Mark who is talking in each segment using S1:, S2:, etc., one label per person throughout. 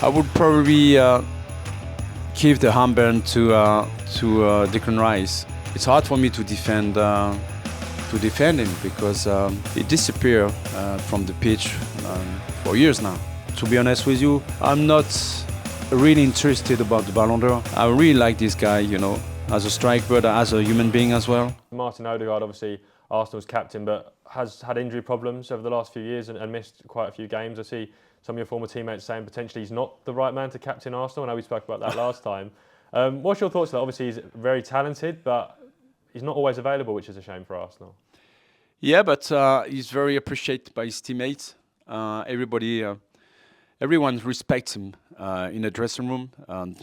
S1: I would probably give the handband to Declan Rice. It's hard for me to defend him because he disappeared from the pitch for years now. To be honest with you, I'm not really interested about the Ballon d'Or. I really like this guy, as a striker, but as a human being as well.
S2: Martin Odegaard, obviously Arsenal's captain, but has had injury problems over the last few years and missed quite a few games. I see some of your former teammates saying potentially he's not the right man to captain Arsenal. I know we spoke about that last time. What's your thoughts on that? Obviously he's very talented, but he's not always available, which is a shame for Arsenal.
S1: Yeah, but he's very appreciated by his teammates. Everyone respects him in the dressing room.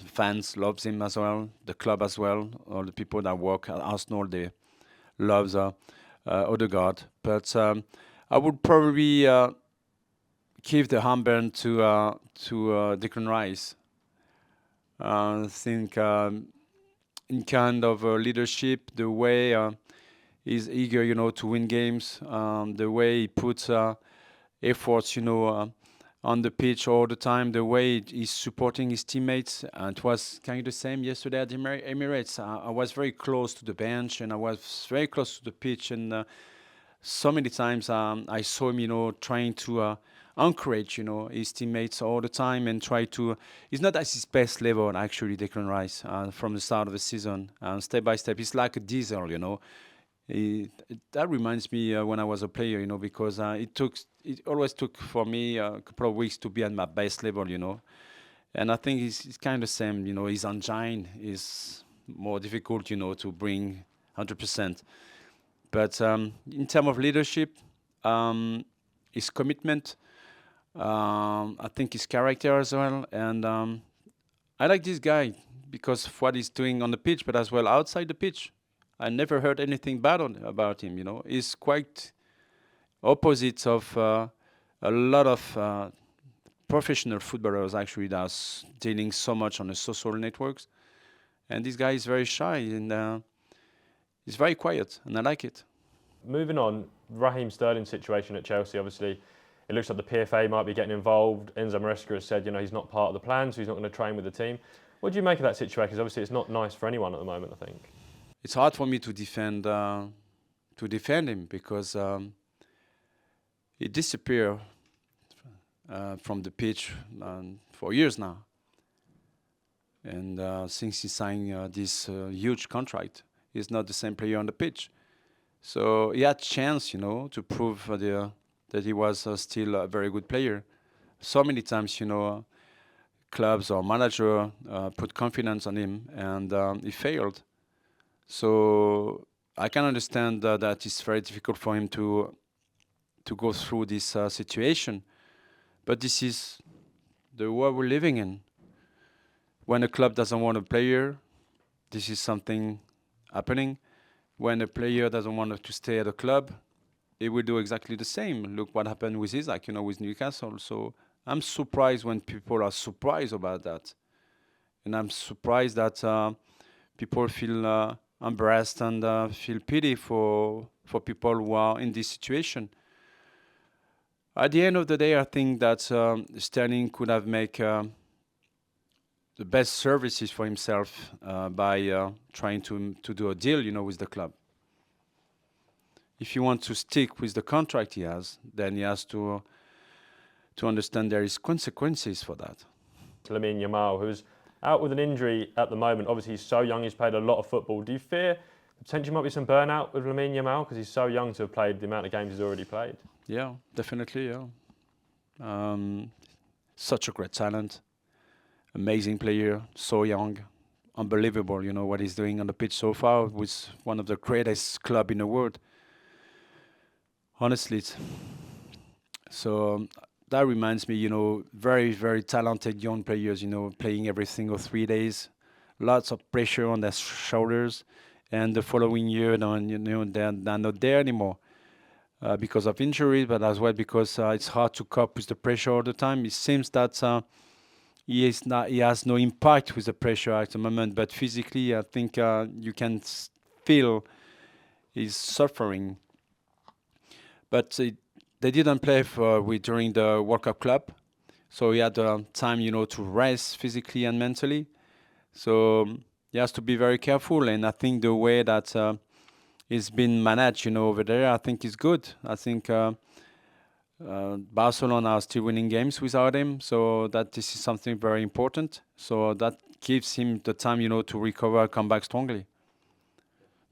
S1: Fans loves him as well. The club as well. All the people that work at Arsenal, they loves Ødegaard. But I would probably give the handband to Declan Rice. I think in kind of leadership, the way he's eager, to win games, the way he puts efforts, on the pitch all the time, the way he's supporting his teammates. It was kind of the same yesterday at the Emirates. I was very close to the bench and I was very close to the pitch, and so many times I saw him, trying to encourage, his teammates all the time and try to. He's not at his best level actually, Declan Rice, from the start of the season. Step by step, he's like a diesel, That reminds me when I was a player, because it always took for me a couple of weeks to be at my best level, And I think it's kind of the same, his engine is more difficult, to bring 100%. But in terms of leadership, his commitment, I think his character as well, and I like this guy because of what he's doing on the pitch, but as well outside the pitch. I never heard anything bad about him. He's quite opposite of a lot of professional footballers actually that's dealing so much on the social networks, and this guy is very shy and he's very quiet, and I like it.
S2: Moving on, Raheem Sterling's situation at Chelsea, obviously, it looks like the PFA might be getting involved. Enzo Maresca has said, he's not part of the plan, so he's not going to train with the team. What do you make of that situation? Because obviously it's not nice for anyone at the moment, I think.
S1: It's hard for me to defend him because he disappeared from the pitch for years now, and since he signed this huge contract, he's not the same player on the pitch. So he had chance, to prove that he was still a very good player. So many times, clubs or manager put confidence on him, and he failed. So I can understand that it's very difficult for him to go through this situation. But this is the world we're living in. When a club doesn't want a player, this is something happening. When a player doesn't want to stay at a club, he will do exactly the same. Look what happened with Isaac, with Newcastle. So I'm surprised when people are surprised about that. And I'm surprised that people feel embarrassed and feel pity for people who are in this situation. At the end of the day, I think that Sterling could have made the best services for himself by trying to do a deal, with the club. If he wants to stick with the contract he has, then he has to understand there is consequences for that.
S2: Lamine Yamal, who's out with an injury at the moment. Obviously, he's so young, he's played a lot of football. Do you fear potentially might be some burnout with Lamine Yamal because he's so young to have played the amount of games he's already played?
S1: Yeah, definitely, yeah. Such a great talent, amazing player, so young, unbelievable, what he's doing on the pitch so far with one of the greatest clubs in the world. Honestly. So that reminds me, very, very talented young players, playing every single 3 days, lots of pressure on their shoulders, and the following year, they're not there anymore because of injury, but as well because it's hard to cope with the pressure all the time. It seems that he has no impact with the pressure at the moment, but physically, I think you can feel he's suffering. But they didn't play during the World Cup Club, So he had time, to rest physically and mentally. So he has to be very careful. And I think the way that it's been managed, over there, I think is good. I think Barcelona are still winning games without him, so that this is something very important. So that gives him the time, to recover, come back strongly.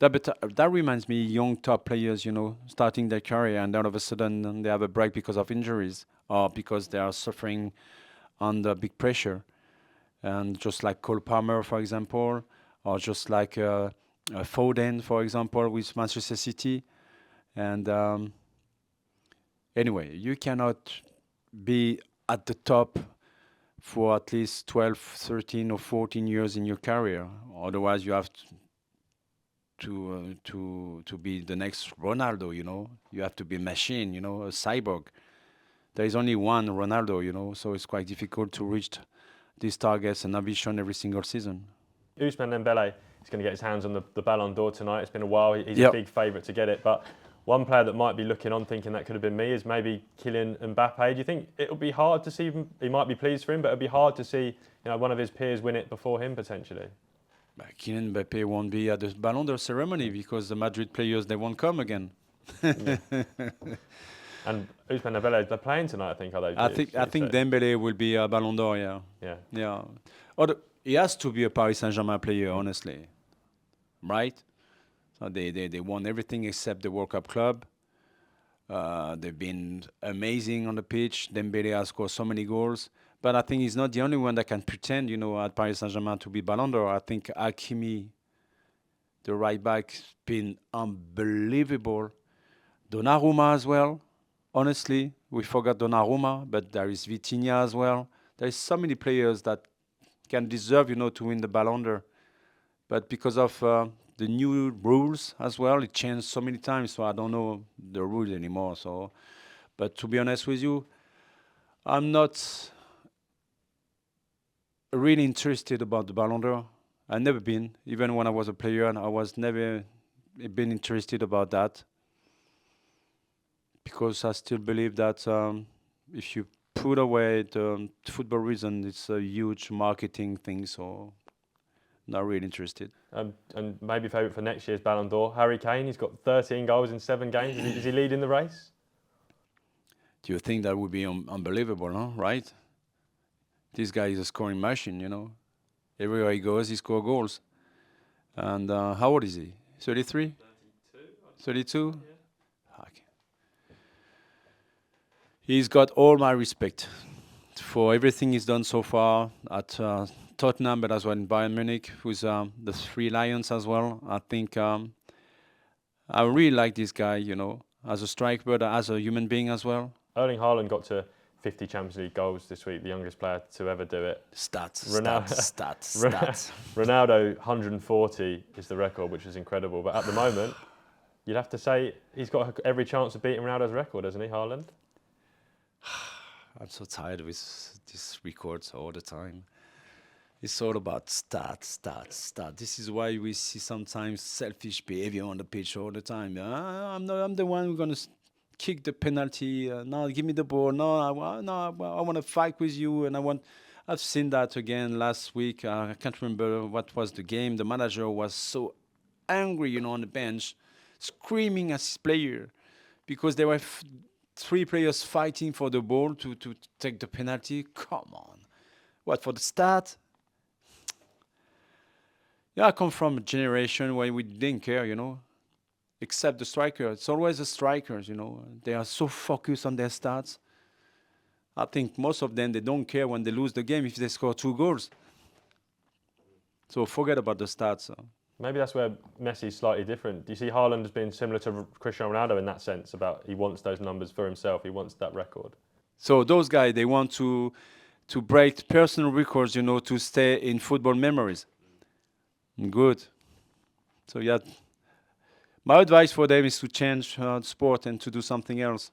S1: That reminds me, young top players, starting their career and then all of a sudden they have a break because of injuries or because they are suffering under big pressure. And just like Cole Palmer, for example, or just like Foden, for example, with Manchester City. And anyway, you cannot be at the top for at least 12, 13, or 14 years in your career. Otherwise, you have to be the next Ronaldo. You have to be a machine. A cyborg. There is only one Ronaldo. So it's quite difficult to reach these targets and ambition every single season.
S2: Ousmane Dembele is going to get his hands on the Ballon d'Or tonight. It's been a while. He's
S1: Yep.
S2: a big favourite to get it. But one player that might be looking on thinking that could have been me is maybe Kylian Mbappe. Do you think it'll be hard to see him? He might be pleased for him, but it'll be hard to see one of his peers win it before him potentially.
S1: Kylian Mbappe won't be at the Ballon d'Or ceremony because the Madrid players, they won't come again.
S2: Yeah. And Ousmane Dembele, they're playing tonight, I think, are they?
S1: I think Dembele will be a Ballon d'Or, yeah.
S2: Yeah.
S1: Yeah. He has to be a Paris Saint-Germain player, honestly. Right? So they won everything except the World Cup club. They've been amazing on the pitch. Dembele has scored so many goals. But I think he's not the only one that can pretend, at Paris Saint-Germain to be Ballon d'Or. I think Hakimi, the right back, has been unbelievable. Donnarumma as well. Honestly, we forgot Donnarumma, but there is Vitinha as well. There is so many players that can deserve, to win the Ballon d'Or. But because of the new rules as well, it changed so many times, so I don't know the rules anymore. So, but to be honest with you, I'm not really interested about the Ballon d'Or. I've never been, even when I was a player, and I was never been interested about that. Because I still believe that if you put away the football reason, it's a huge marketing thing, so not really interested.
S2: And maybe favourite for next year's Ballon d'Or, Harry Kane. He's got 13 goals in 7 games. Is he leading the race?
S1: Do you think that would be unbelievable, no? Right? This guy is a scoring machine, Everywhere he goes, he scores goals. And how old is he? 33? 32? Yeah. Okay. He's got all my respect for everything he's done so far at Tottenham, but as well in Bayern Munich, with the Three Lions as well. I think I really like this guy, as a striker, but as a human being as well.
S2: Erling Haaland got to 50 Champions League goals this week, the youngest player to ever do it.
S1: Stats.
S2: Ronaldo, 140 is the record, which is incredible. But at the moment, you'd have to say he's got every chance of beating Ronaldo's record, hasn't he, Haaland?
S1: I'm so tired with these records all the time. It's all about stats. This is why we see sometimes selfish behavior on the pitch all the time. I'm the one who's gonna kick the penalty. No, give me the ball. No, I want to fight with you, and I've seen that again last week. I can't remember what was the game. The manager was so angry, on the bench, screaming at his player because there were 3 players fighting for the ball to take the penalty. Come on. What, for the stat? Yeah, I come from a generation where we didn't care, except the striker. It's always the strikers, They are so focused on their stats. I think most of them, they don't care when they lose the game if they score 2 goals. So forget about the stats.
S2: Maybe that's where Messi's slightly different. Do you see Haaland as being similar to Cristiano Ronaldo in that sense, about he wants those numbers for himself, he wants that record?
S1: So those guys, they want to break personal records, to stay in football memories. Good. So yeah, my advice for them is to change sport and to do something else.